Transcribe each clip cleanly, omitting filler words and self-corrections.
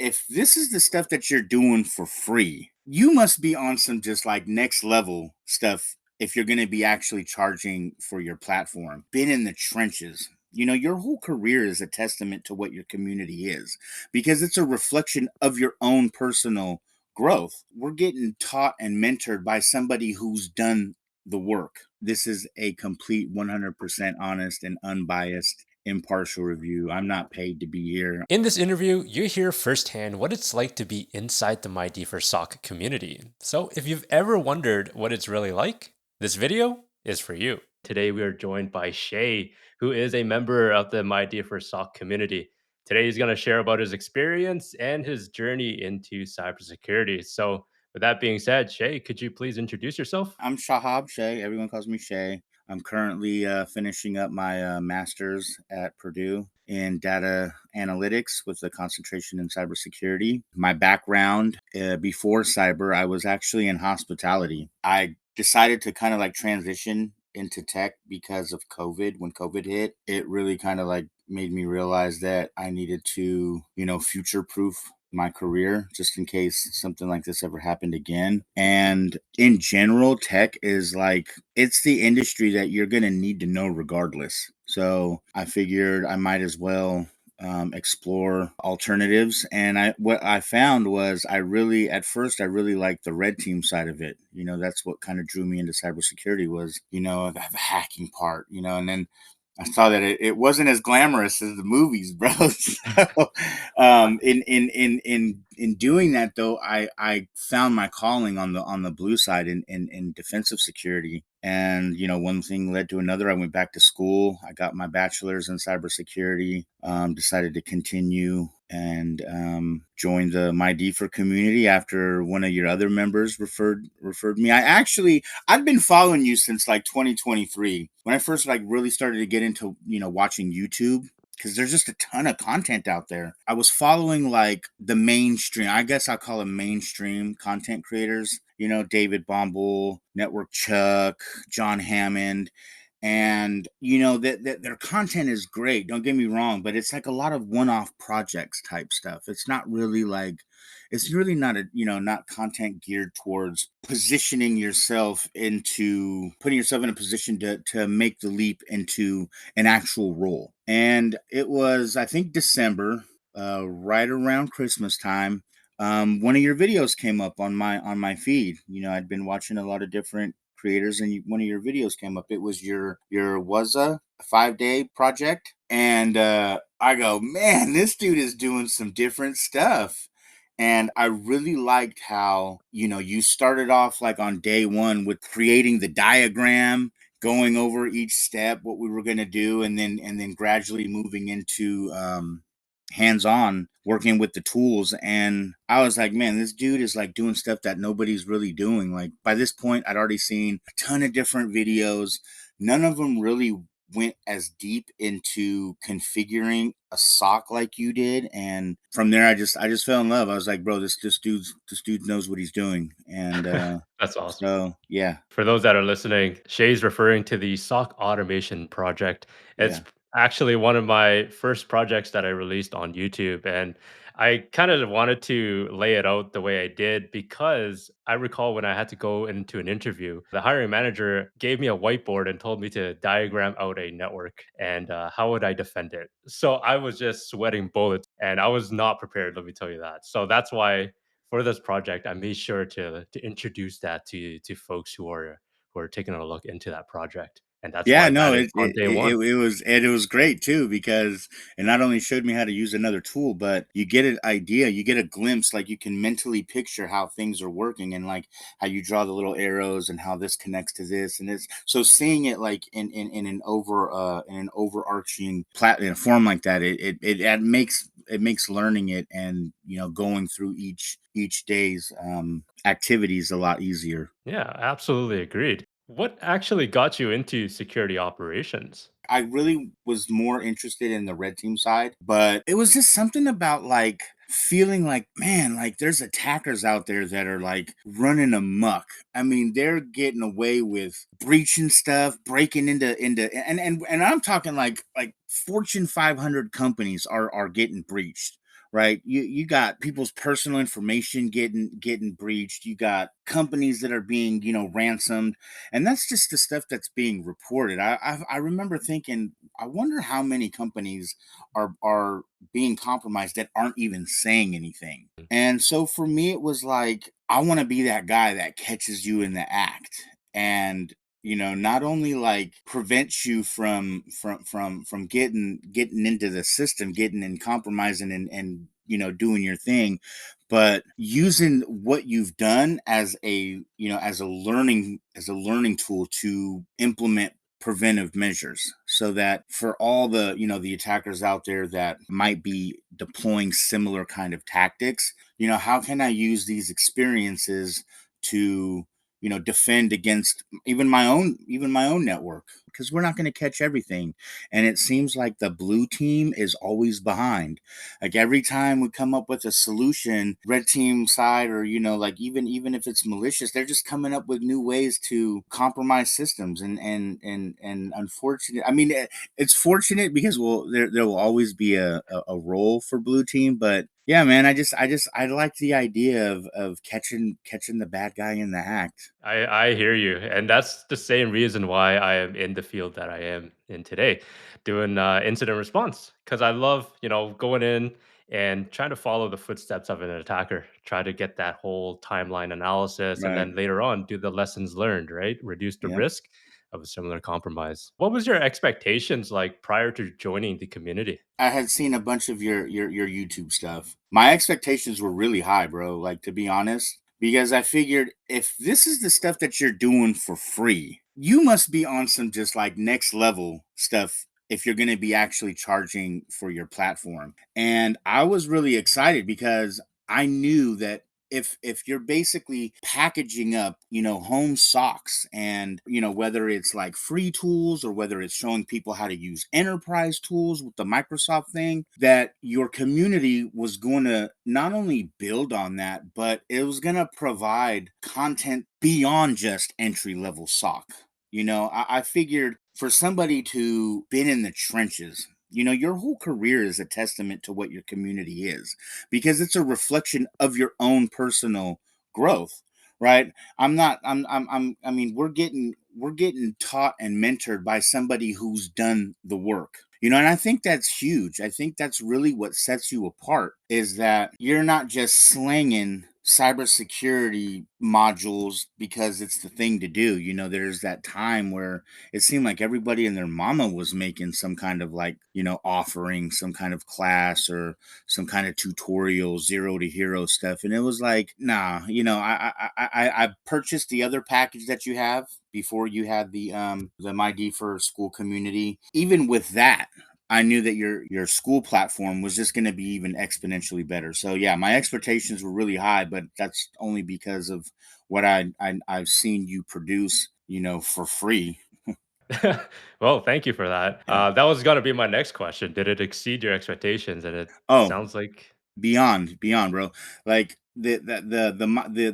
if this is the stuff that you're doing for free, you must be on some just like next level stuff if you're going to be actually charging for your platform. Been in the trenches. Your whole career is a testament to what your community is because it's a reflection of your own personal growth. We're getting taught and mentored by somebody who's done the work. This is a complete 100% honest and unbiased impartial review. I'm not paid to be here. In this interview, you hear firsthand what it's like to be inside the MyDFIR SOC community. So if you've ever wondered what it's really like, this video is for you. Today we are joined by Shay, who is a member of the MyDFIR SOC community. Today he's going to share about his experience and his journey into cybersecurity. So with that being said, Shay, could you please introduce yourself? I'm Shahab Shay. Everyone calls me Shay. I'm currently finishing up my master's at Purdue in data analytics with a concentration in cybersecurity. My background before cyber, I was actually in hospitality. I decided to kind of like transition into tech because of COVID. When COVID hit, it really kind of like made me realize that I needed to, future proof my career just in case something like this ever happened again. And in general, tech is like it's the industry that you're going to need to know regardless. So I figured I might as well explore alternatives. And what I found was at first I really liked the red team side of it. That's what kind of drew me into cybersecurity was, the hacking part, and then I saw that it wasn't as glamorous as the movies, bro. So, in doing that though, I found my calling on the blue side in defensive security. And one thing led to another. I went back to school. I got my bachelor's in cybersecurity. Decided to continue and joined the MyDFIR community after one of your other members referred me. I've been following you since like 2023 when I first like really started to get into watching YouTube because there's just a ton of content out there. I was following like the mainstream, I guess I'll call them mainstream content creators, David Bombal, Network Chuck, John Hammond. And that their content is great, don't get me wrong, but it's like a lot of one-off projects type stuff. It's really not not content geared towards positioning yourself into putting yourself in a position to make the leap into an actual role. And it was, I think, December, right around Christmas time. One of your videos came up on my feed. I'd been watching a lot of different creators, and one of your videos came up. It was your was a 5-day project, and I go, man, this dude is doing some different stuff. And I really liked how you started off like on day one with creating the diagram, going over each step, what we were going to do, and then gradually moving into hands-on working with the tools. And I was like, man, this dude is like doing stuff that nobody's really doing. Like by this point I'd already seen a ton of different videos. None of them really went as deep into configuring a sock like you did. And from there I just fell in love. I was like, bro, this dude knows what he's doing. And That's awesome. so yeah. For those that are listening, Shay's referring to the SOC automation project. It's Yeah. actually one of my first projects that I released on YouTube. And I kind of wanted to lay it out the way I did because I recall when I had to go into an interview, the hiring manager gave me a whiteboard and told me to diagram out a network and how would I defend it. So I was just sweating bullets and I was not prepared, let me tell you that. So that's why for this project, I made sure to introduce that to folks who are taking a look into that project, and that's why Yeah, I no, managed it on it day it one. it was and it was great too because it not only showed me how to use another tool, but you get an idea, you get a glimpse, like you can mentally picture how things are working and like how you draw the little arrows and how this connects to this and this. So seeing it like in an overarching in a form like that, it makes learning it and going through each day's activities a lot easier. Yeah, absolutely agreed. What actually got you into security operations? I really was more interested in the red team side, but it was just something about like feeling like, man, like there's attackers out there that are like running amok. I mean, they're getting away with breaching stuff, breaking into and I'm talking like Fortune 500 companies are getting breached. right? You got people's personal information getting breached. You got companies that are being, ransomed, and that's just the stuff that's being reported. I remember thinking, I wonder how many companies are being compromised that aren't even saying anything. And so for me, it was like, I want to be that guy that catches you in the act, and not only like prevents you from getting into the system, getting and compromising, and doing your thing, but using what you've done as a learning tool to implement preventive measures, so that for all the attackers out there that might be deploying similar kind of tactics, how can I use these experiences to defend against even my own network, because we're not going to catch everything. And it seems like the blue team is always behind. Like every time we come up with a solution, red team side, or like even if it's malicious, they're just coming up with new ways to compromise systems. And unfortunate, I mean, it's fortunate because, well, there will always be a role for blue team. But yeah, man, I like the idea of catching the bad guy in the act. I hear you, and that's the same reason why I am in the field that I am in today, doing incident response. Because I love, going in and trying to follow the footsteps of an attacker, try to get that whole timeline analysis, and Right. then later on do the lessons learned, right? Reduce the Yep. risk of a similar compromise. What was your expectations like prior to joining the community? I had seen a bunch of your YouTube stuff. My expectations were really high, bro. Like, to be honest, because I figured, if this is the stuff that you're doing for free, you must be on some just like next level stuff if you're going to be actually charging for your platform. And I was really excited because I knew that if you're basically packaging up, home socks, and whether it's like free tools or whether it's showing people how to use enterprise tools with the Microsoft thing, that your community was going to not only build on that, but it was going to provide content beyond just entry level sock. I figured, for somebody to been in the trenches, your whole career is a testament to what your community is, because it's a reflection of your own personal growth, right? I mean, we're getting taught and mentored by somebody who's done the work. And I think that's huge. I think that's really what sets you apart, is that you're not just slinging cybersecurity modules because it's the thing to do. There's that time where it seemed like everybody and their mama was making some kind of, like, offering some kind of class or some kind of tutorial, zero to hero stuff. And it was like, nah, I purchased the other package that you have before you had the MyDFIR School Community. Even with that, I knew that your school platform was just going to be even exponentially better. So yeah, my expectations were really high, but that's only because of what I've seen you produce, for free. Well, thank you for that. Yeah. That was gonna be my next question. Did it exceed your expectations? And it Oh, sounds like beyond, bro. Like the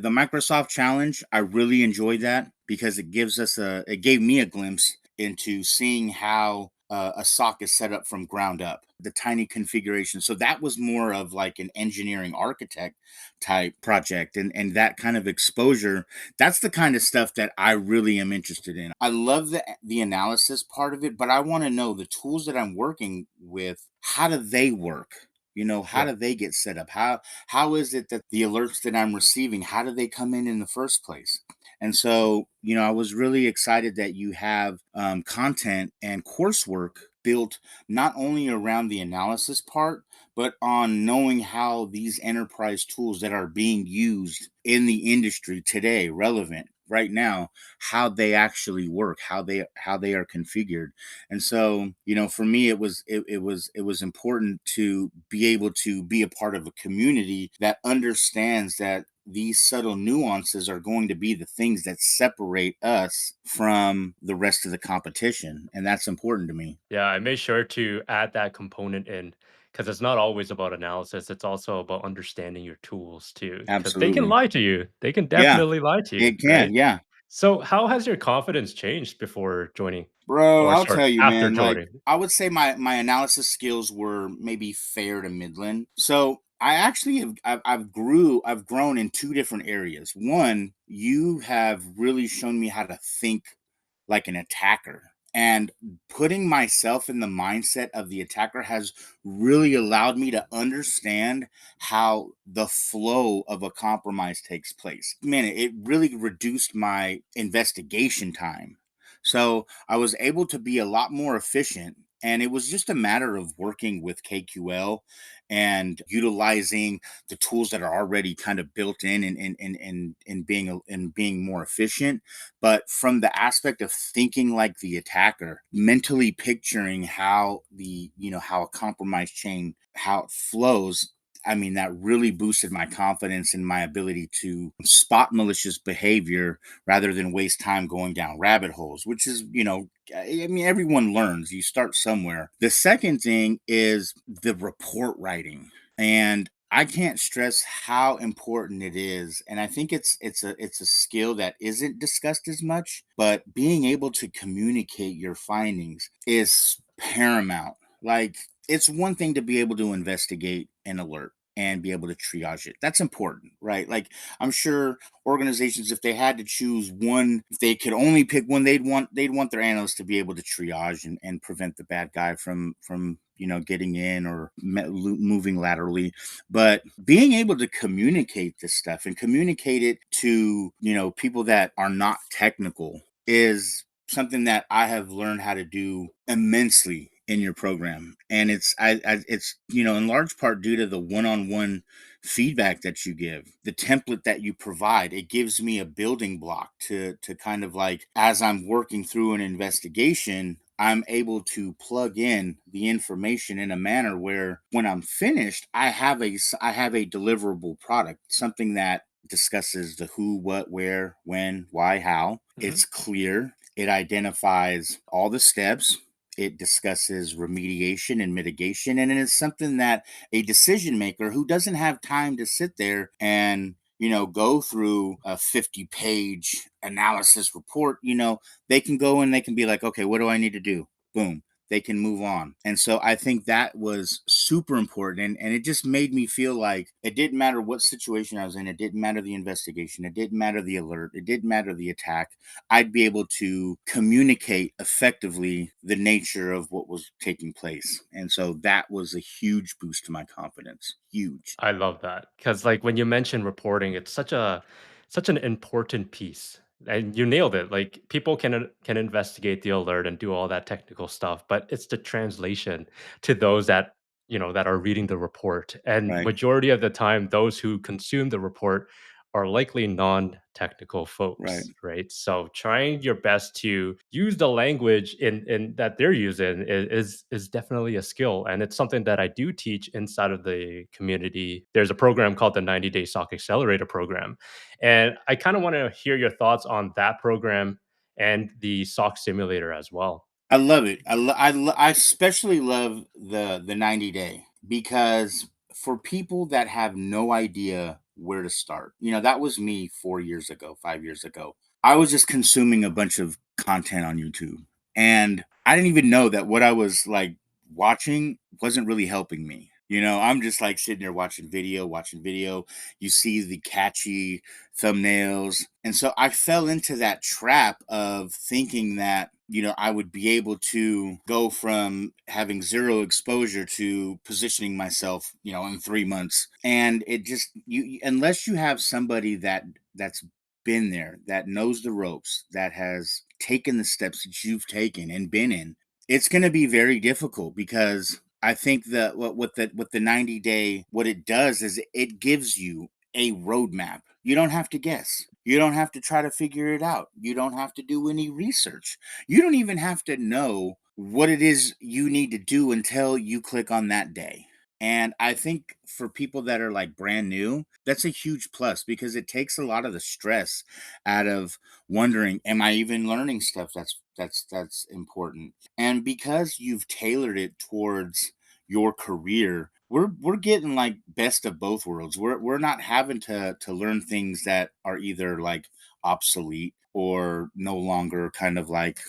Microsoft challenge, I really enjoyed that because it gave me a glimpse into seeing how a sock is set up from ground up, the tiny configuration. So that was more of like an engineering architect type project, and that kind of exposure. That's the kind of stuff that I really am interested in. I love the analysis part of it, but I want to know the tools that I'm working with. How do they work? How yeah. do they get set up? How is it that the alerts that I'm receiving, how do they come in the first place? And so, I was really excited that you have content and coursework built not only around the analysis part, but on knowing how these enterprise tools that are being used in the industry today, relevant right now, how they actually work, how they are configured. And so, for me, it was important to be able to be a part of a community that understands that these subtle nuances are going to be the things that separate us from the rest of the competition, and that's important to me. Yeah, I made sure to add that component in because it's not always about analysis. It's also about understanding your tools too, because they can Absolutely. lie to you. They can Yeah, definitely lie to you, it can. right? Yeah. So, how has your confidence changed before joining, Bro, or I'll sorry, tell you, after man. Like, joining? I would say my analysis skills were maybe fair to midland. So I actually have I've grown in two different areas. One, you have really shown me how to think like an attacker. And putting myself in the mindset of the attacker has really allowed me to understand how the flow of a compromise takes place. Man, it really reduced my investigation time. So I was able to be a lot more efficient. And it was just a matter of working with KQL and utilizing the tools that are already kind of built in and being more efficient. But from the aspect of thinking like the attacker, mentally picturing how how a compromise chain, how it flows, I mean, that really boosted my confidence in my ability to spot malicious behavior rather than waste time going down rabbit holes, which is, I mean, everyone learns. You start somewhere. The second thing is the report writing. And I can't stress how important it is. And I think it's a skill that isn't discussed as much, but being able to communicate your findings is paramount. Like, it's one thing to be able to investigate an alert and be able to triage it. That's important, right? Like, I'm sure organizations, if they had to choose one, if they could only pick one, they'd want their analysts to be able to triage and prevent the bad guy from getting in or moving laterally. But being able to communicate this stuff and communicate it to people that are not technical is something that I have learned how to do immensely in your program. And it's in large part due to the one-on-one feedback that you give, the template that you provide. It gives me a building block to kind of like, as I'm working through an investigation, I'm able to plug in the information in a manner where when I'm finished, I have a deliverable product, something that discusses the who, what, where, when, why, how. Mhm. It's clear. It identifies all the steps. It discusses remediation and mitigation. And it is something that a decision maker who doesn't have time to sit there and go through a 50-page analysis report, they can go and they can be like, okay, what do I need to do? Boom, they can move on. And so I think that was super important. And it just made me feel like it didn't matter what situation I was in. It didn't matter the investigation. It didn't matter the alert. It didn't matter the attack. I'd be able to communicate effectively the nature of what was taking place. And so that was a huge boost to my confidence. Huge. I love that because, like, when you mention reporting, it's such an important piece, and you nailed it. Like, people can investigate the alert and do all that technical stuff, but it's the translation to those that are reading the report. And Right. majority of the time, those who consume the report are likely non-technical Right. folks, right? So trying your best to use the language in that they're using is definitely a skill, and it's something that I do teach inside of the community. There's a program called the 90-day SOC Accelerator program, and I kind of want to hear your thoughts on that program and the SOC simulator as well. I love it. I especially love the 90 day, because for people that have no idea where to start, that was me 4 years ago, 5 years ago. I was just consuming a bunch of content on YouTube, and I didn't even know that what I was like watching wasn't really helping me. I'm just like sitting there watching video, watching video. You see the catchy thumbnails. And so I fell into that trap of thinking that, I would be able to go from having zero exposure to positioning myself, in 3 months. And it just, unless you have somebody that's been there, that knows the ropes, that has taken the steps that you've taken and been in, it's going to be very difficult. Because I think that what the 90 day, what it does is it gives you a roadmap. You don't have to guess. You don't have to try to figure it out. You don't have to do any research. You don't even have to know what it is you need to do until you click on that day. And I think for people that are like brand new, that's a huge plus, because it takes a lot of the stress out of wondering, am I even learning stuff that's important? And because you've tailored it towards your career, we're getting like best of both worlds. We're not having to learn things that are either like obsolete or no longer kind of like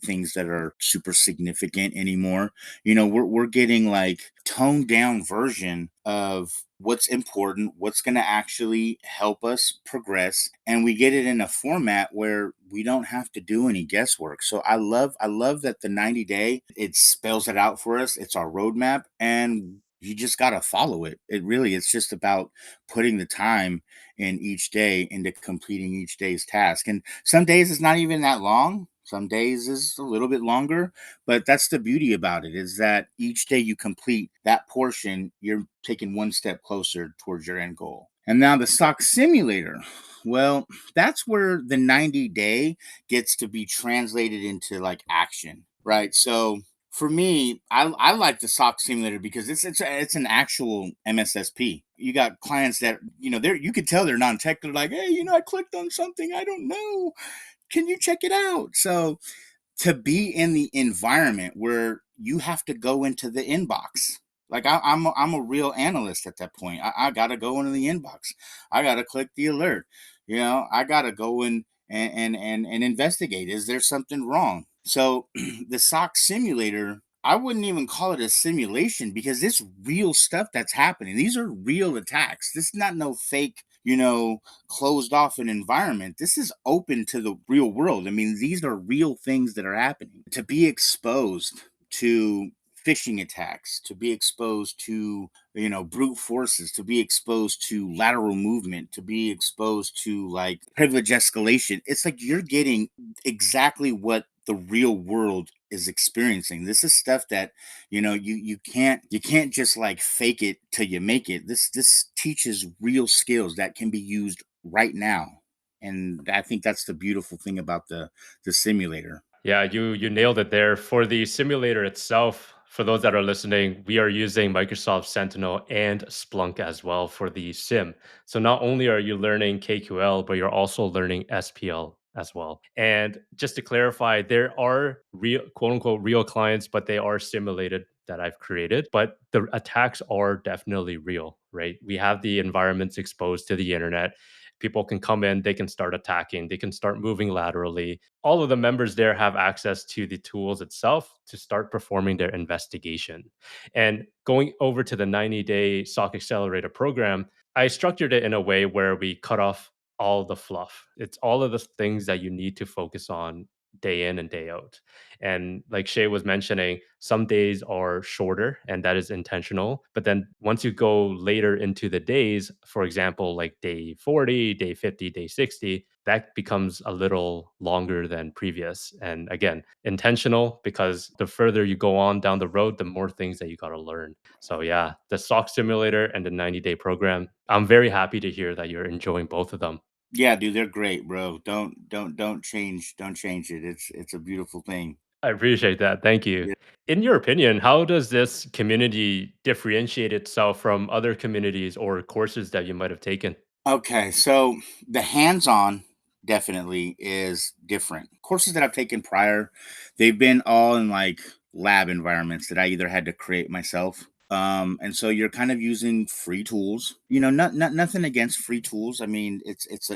things that are super significant anymore. We're getting like toned down version of what's important, what's going to actually help us progress, and we get it in a format where we don't have to do any guesswork. So I love that the 90-day, it spells it out for us. It's our roadmap, and you just got to follow it. It's just about putting the time in each day into completing each day's task. And some days it's not even that long. Some days is a little bit longer, but that's the beauty about it, is that each day you complete that portion, you're taking one step closer towards your end goal. And now the SOC simulator. Well, that's where the 90-day gets to be translated into like action, right? So for me, I like the SOC simulator because it's an actual MSSP. You got clients that you could tell they're non-tech. They're like, hey, I clicked on something I don't know. Can you check it out? So to be in the environment where you have to go into the inbox. Like I'm a real analyst at that point. I gotta go into the inbox. I gotta click the alert. I gotta go in and investigate. Is there something wrong? So the SOC simulator, I wouldn't even call it a simulation because it's real stuff that's happening. These are real attacks. This is not no fake, closed off an environment. This is open to the real world. I mean, these are real things that are happening. To be exposed to phishing attacks, to be exposed to, brute forces, to be exposed to lateral movement, to be exposed to like privilege escalation. It's like you're getting exactly what the real world is experiencing. This is stuff that you can't just like fake it till you make it. This teaches real skills that can be used right now, and I think that's the beautiful thing about the simulator. Yeah, you nailed it there. For the simulator itself, for those that are listening, we are using Microsoft Sentinel and Splunk as well for the sim. So not only are you learning KQL, but you're also learning SPL as well. And just to clarify, there are real quote unquote real clients, but they are simulated that I've created. But the attacks are definitely real, right? We have the environments exposed to the internet. People can come in, they can start attacking, they can start moving laterally. All of the members there have access to the tools itself to start performing their investigation. And going over to the 90-day SOC Accelerator program, I structured it in a way where we cut off all the fluff. It's all of the things that you need to focus on day in and day out. And like Shay was mentioning, some days are shorter and that is intentional. But then once you go later into the days, for example, like day 40, day 50, day 60, that becomes a little longer than previous. And again, intentional because the further you go on down the road, the more things that you got to learn. So yeah, the SOC simulator and the 90-day program, I'm very happy to hear that you're enjoying both of them. Yeah, dude, they're great, bro. Don't change it. It's a beautiful thing. I appreciate that. Thank you. Yeah. In your opinion, how does this community differentiate itself from other communities or courses that you might have taken? Okay, so the hands-on definitely is different. Courses that I've taken prior, they've been all in like lab environments that I either had to create myself. And so you're kind of using free tools. Not nothing against free tools. I mean, it's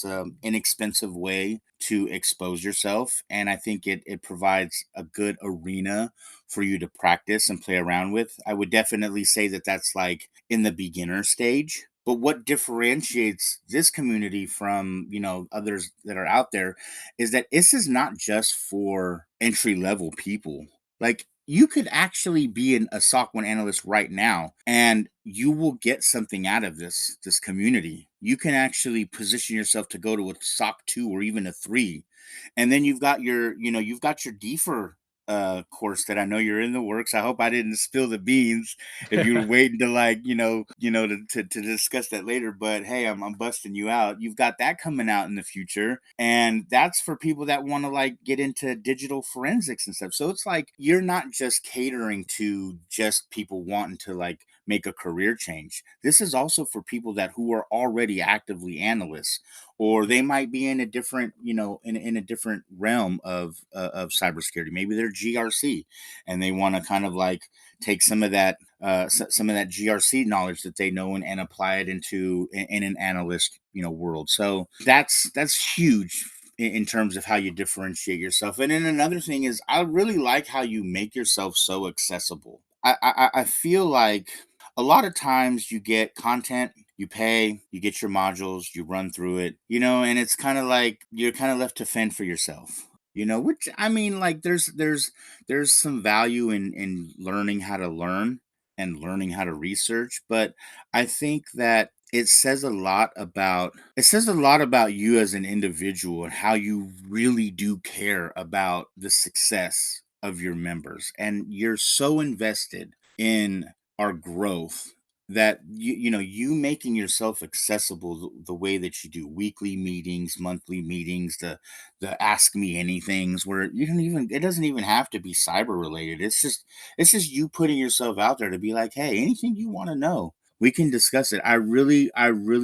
a inexpensive way to expose yourself, and I think it provides a good arena for you to practice and play around with. I would definitely say that that's like in the beginner stage. But what differentiates this community from, others that are out there is that this is not just for entry level people. Like you could actually be a SOC 1 analyst right now and you will get something out of this community. You can actually position yourself to go to a SOC 2 or even a 3. And then you've got your DFIR course that I know you're in the works. I hope I didn't spill the beans if you were waiting to like, to discuss that later. But hey, I'm busting you out. You've got that coming out in the future. And that's for people that want to like get into digital forensics and stuff. So it's like you're not just catering to just people wanting to like make a career change. This is also for people that who are already actively analysts, or they might be in a different, in a different realm of cybersecurity. Maybe they're GRC and they want to kind of like take some of that GRC knowledge that they know and apply it in an analyst world. So that's huge in terms of how you differentiate yourself. And then another thing is, I really like how you make yourself so accessible. I feel like a lot of times you get content, you pay, you get your modules, you run through it, and it's kind of like you're kind of left to fend for yourself. Which I mean, like there's some value in learning how to learn and learning how to research, but I think that it says a lot about you as an individual and how you really do care about the success of your members, and you're so invested in our growth that you making yourself accessible the way that you do, weekly meetings, monthly meetings, the ask me anythings, where it doesn't even have to be cyber related. It's just you putting yourself out there to be like, hey, anything you want to know, we can discuss it. I really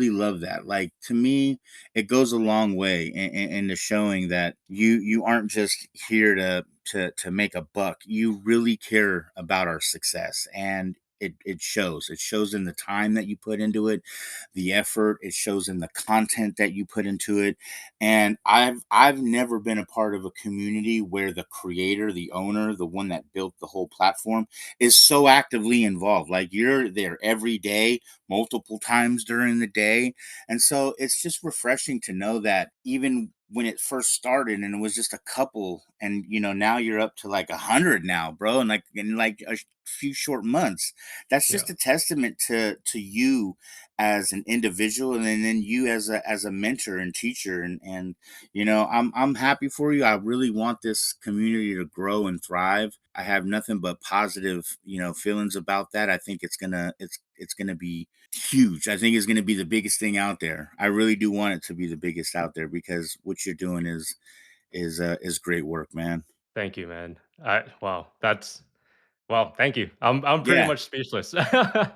love that. Like, to me, it goes a long way into showing that you aren't just here to make a buck. You really care about our success, and it shows in the time that you put into it, the effort. It shows in the content that you put into it. And I've never been a part of a community where the creator, the owner, the one that built the whole platform, is so actively involved. Like, you're there every day, multiple times during the day. And so it's just refreshing to know that even when it first started and it was just a couple, and now you're up to like 100 now, bro, and like in like a few short months. That's Yeah. just a testament to you as an individual, and then you as a mentor and teacher. And I'm happy for you. I really want this community to grow and thrive. I have nothing but positive feelings about that. I think it's gonna be huge. I think it's gonna be the biggest thing out there. I really do want it to be the biggest out there, because what you're doing is great work, man. Thank you, man. Wow, that's well, thank you. I'm pretty Yeah, much speechless. for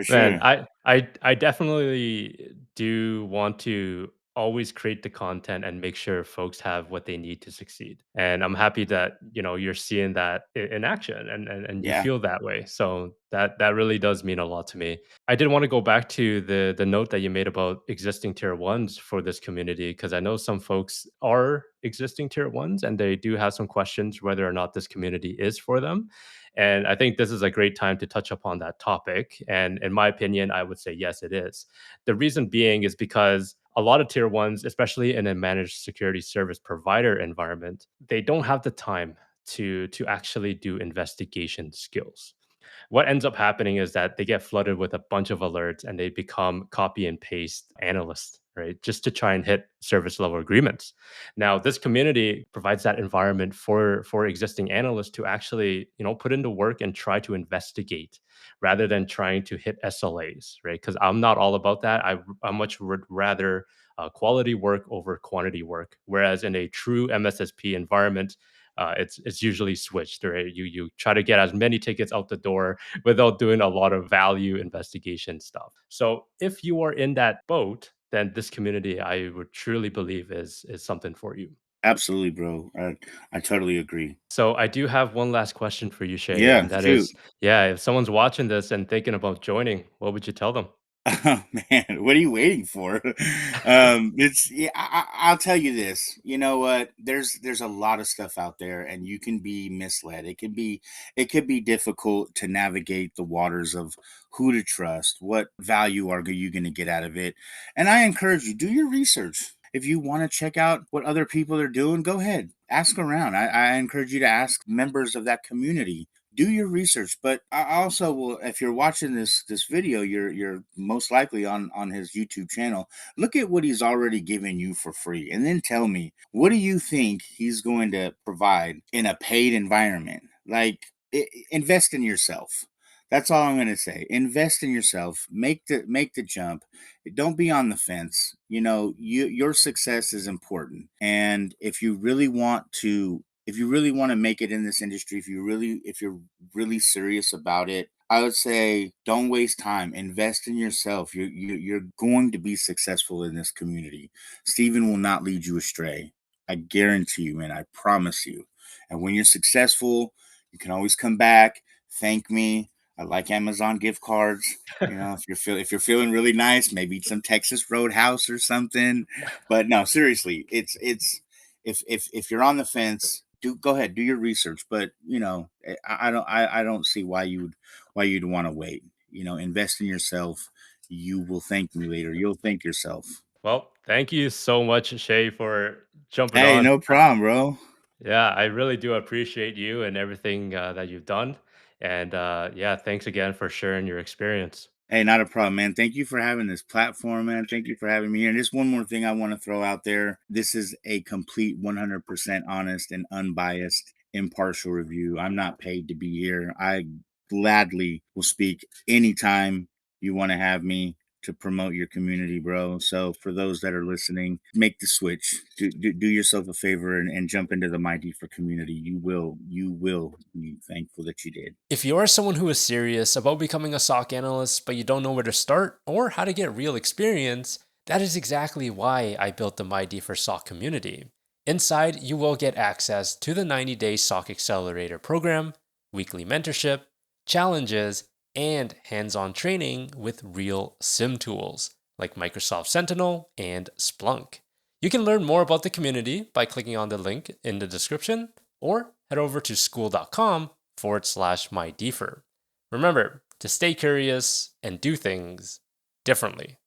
Man, sure. I definitely do want to always create the content and make sure folks have what they need to succeed. And I'm happy that, you're seeing that in action and you Yeah. feel that way. So that really does mean a lot to me. I did want to go back to the note that you made about existing tier ones for this community, because I know some folks are existing tier ones and they do have some questions whether or not this community is for them. And I think this is a great time to touch upon that topic. And in my opinion, I would say yes, it is. The reason being is because a lot of tier ones, especially in a managed security service provider environment, they don't have the time to actually do investigation skills. What ends up happening is that they get flooded with a bunch of alerts and they become copy and paste analysts, right? Just to try and hit service level agreements. Now, this community provides that environment for existing analysts to actually, put into work and try to investigate rather than trying to hit SLAs, right? Because I'm not all about that. I much would rather quality work over quantity work. Whereas in a true MSSP environment, it's usually switched, right? You try to get as many tickets out the door without doing a lot of value investigation stuff. So if you are in that boat, then this community I would truly believe is something for you. Absolutely, bro. I totally agree. So I do have one last question for you, Shay, Yeah, and that shoot. is, yeah, if someone's watching this and thinking about joining, what would you tell them? Oh man, what are you waiting for? It's yeah, I'll tell you this. You know what? There's a lot of stuff out there, and you can be misled. It could be difficult to navigate the waters of who to trust. What value are you going to get out of it? And I encourage you, do your research. If you want to check out what other people are doing, go ahead. Ask around. I encourage you to ask members of that community. Do your research. But I also will, if you're watching this video, you're most likely on his YouTube channel. Look at what he's already given you for free, and then tell me, what do you think he's going to provide in a paid environment? Like, invest in yourself. That's all I'm going to say. Invest in yourself. Make the jump. Don't be on the fence. Your success is important, and if you really want to make it in this industry, if you're really serious about it, I would say don't waste time. Invest in yourself. You're going to be successful in this community. Steven will not lead you astray. I guarantee you, man. I promise you. And when you're successful, you can always come back. Thank me. I like Amazon gift cards. If you're feeling really nice, maybe some Texas Roadhouse or something. But no, seriously, it's if you're on the fence, do go ahead, do your research. But I don't see why you'd want to wait. Invest in yourself. You will thank me later. You'll thank yourself. Well, thank you so much, Shay, for jumping Hey, on. no problem, bro. Yeah, I really do appreciate you and everything that you've done. And yeah, thanks again for sharing your experience. Hey, not a problem, man. Thank you for having this platform, man. Thank you for having me here. And just one more thing I want to throw out there. This is a complete 100% honest and unbiased, impartial review. I'm not paid to be here. I gladly will speak anytime you want to have me to promote your community, bro. So for those that are listening, make the switch. Do yourself a favor and jump into the MyDFIR community. You will be thankful that you did. If you are someone who is serious about becoming a SOC analyst, but you don't know where to start or how to get real experience, that is exactly why I built the MyDFIR SOC community. Inside, you will get access to the 90-day SOC Accelerator program, weekly mentorship, challenges, and hands-on training with real SIM tools like Microsoft Sentinel and Splunk. You can learn more about the community by clicking on the link in the description or head over to school.com/MyDFIR. Remember to stay curious and do things differently.